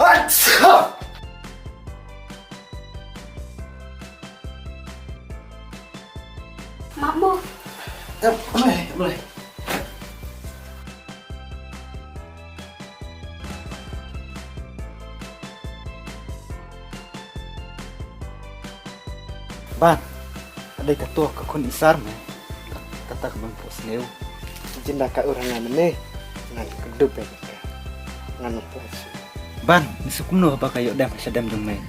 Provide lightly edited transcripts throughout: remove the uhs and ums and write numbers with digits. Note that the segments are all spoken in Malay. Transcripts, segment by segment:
Atsa! Makmu. Boleh. Bang, ada ketua kekun isar me. Kata kebang posneu. Jinda ka orang ne. Ngan kedup ya ka. Ngan pos. Ban, nisukum no apa kayo dam sadam jong me.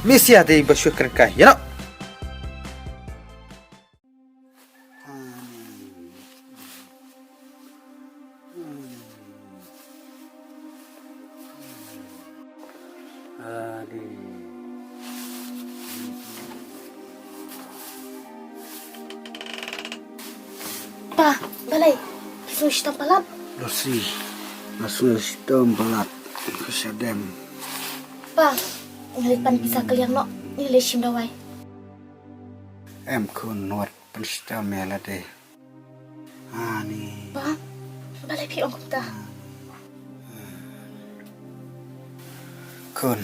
Misi ate basyukran ka. Ya no. Pa, balay. Kisong sitang palap. Lucy, masuk sistem balat kesadam. Pa, ngalipan bisa kaliang no. Nilai sim dawai. Em kun nuat penstam mela de. Ani. Pa, balay pi ong kumta. Kun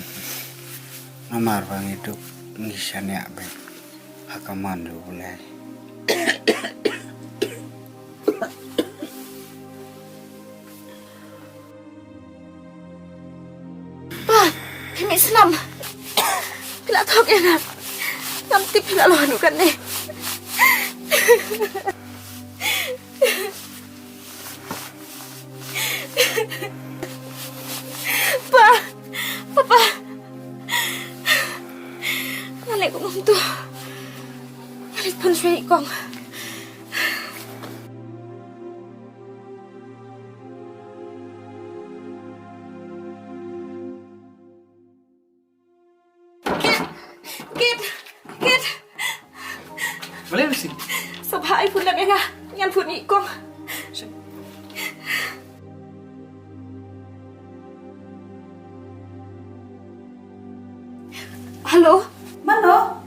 nomor bang hidup nisanya be. Hakaman do boleh. Kami senam. Pila tahu kena. Nanti pila lo anu kan nih. Papa. Ngalik ngom tu. Ngalik pun suai kong. Kit. Boleh Lucy. Sabha ai pun nak enga. Ngan pun ni kong. Halo, Mano?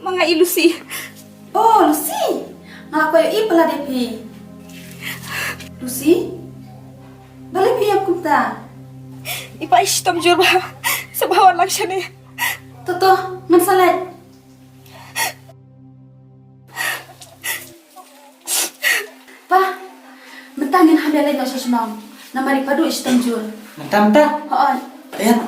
mga ilusi. Oh, Lucy. Ngaku yung ipala depi. Lucy? Balik piyak kunta. Ipa istam jurba. Sabawan lang siya ni. Toto, mansalat. Pa, mentangin hamilay na siya sumam. Na maripado istam jur. Mentah. Oo. Ayan.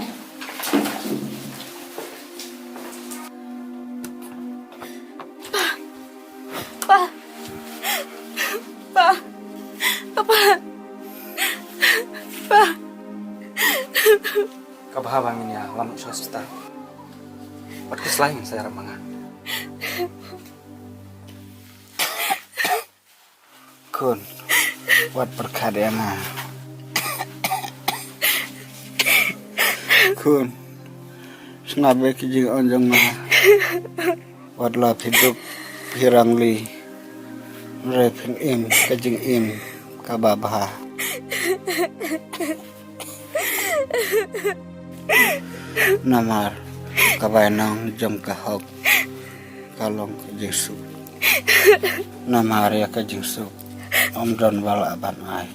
Pa. Kabahawang ini alam swasta. Podcast lain saya ramangan. Kun, buat perkadena. Kun, senabe kijing onjong na. Buat lap hidup hirang li. Repin im, kajing im, kababah. Namar kabayanang jam kahok kalong kajingsu namar ya kajingsu omdon wala ban ai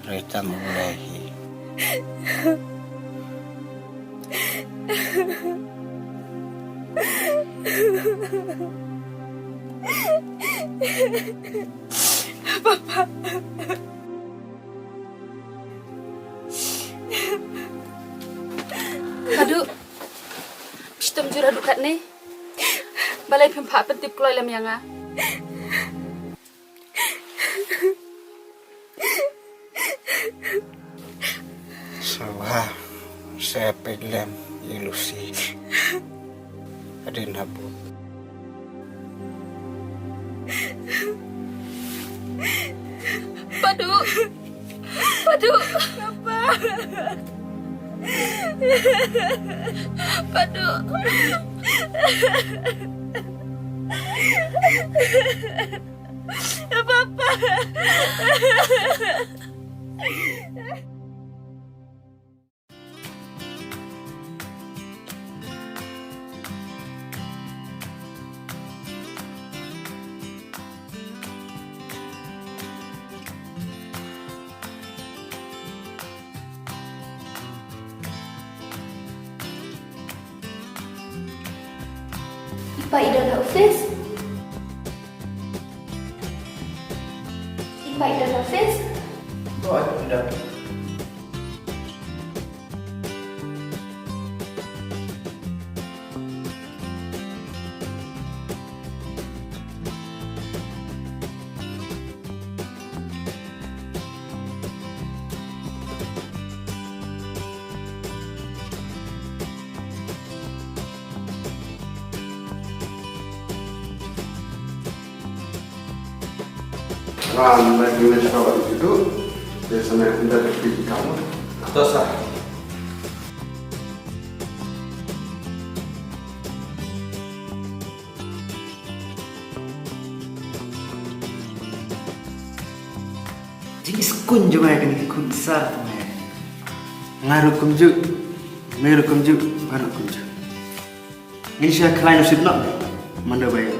retang ulehi Papa. Aduh. Istam jura dukat nih. Balai pempak pentip kloy lam yanga. Sawa saya peglem ilusi adin habut Padu. Apa? Padu. Apa? Pak Idol Hafiz. Pak Idol Hafiz. Oh, sudah. Ngam lagi mencoba itu biasanya tidak terpilih kamu atau saya. Jenis kun juga yang kini kun besar tu meh. Ngaruh kumju, meru kumju, ngaruh kumju. Ini siapa klien sudah nak, mana bayar?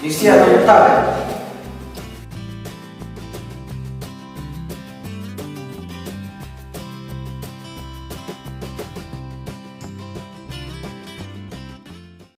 Isi atau tak?